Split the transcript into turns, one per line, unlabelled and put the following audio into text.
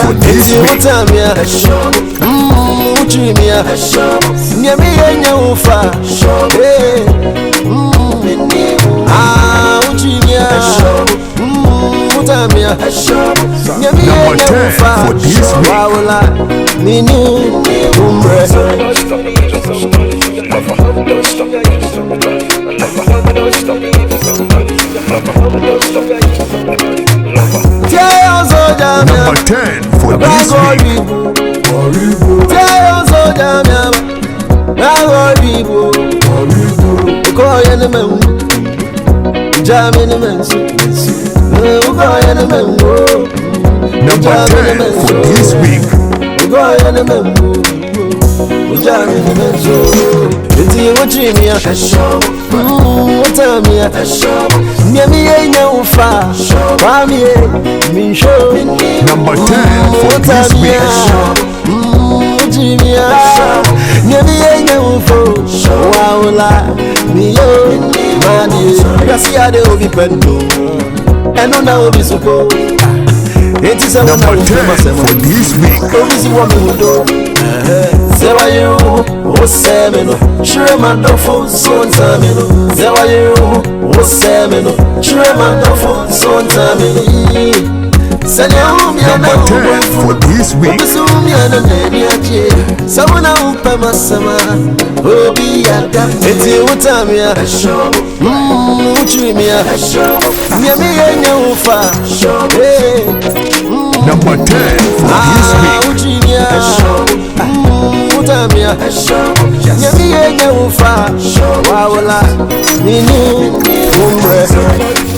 for this week. Number 10 for this Number 10 for this week. Number 10 for this week. Number 10 for this week. Number 10 for this week. Number 10 for this week. Number 10 for this week.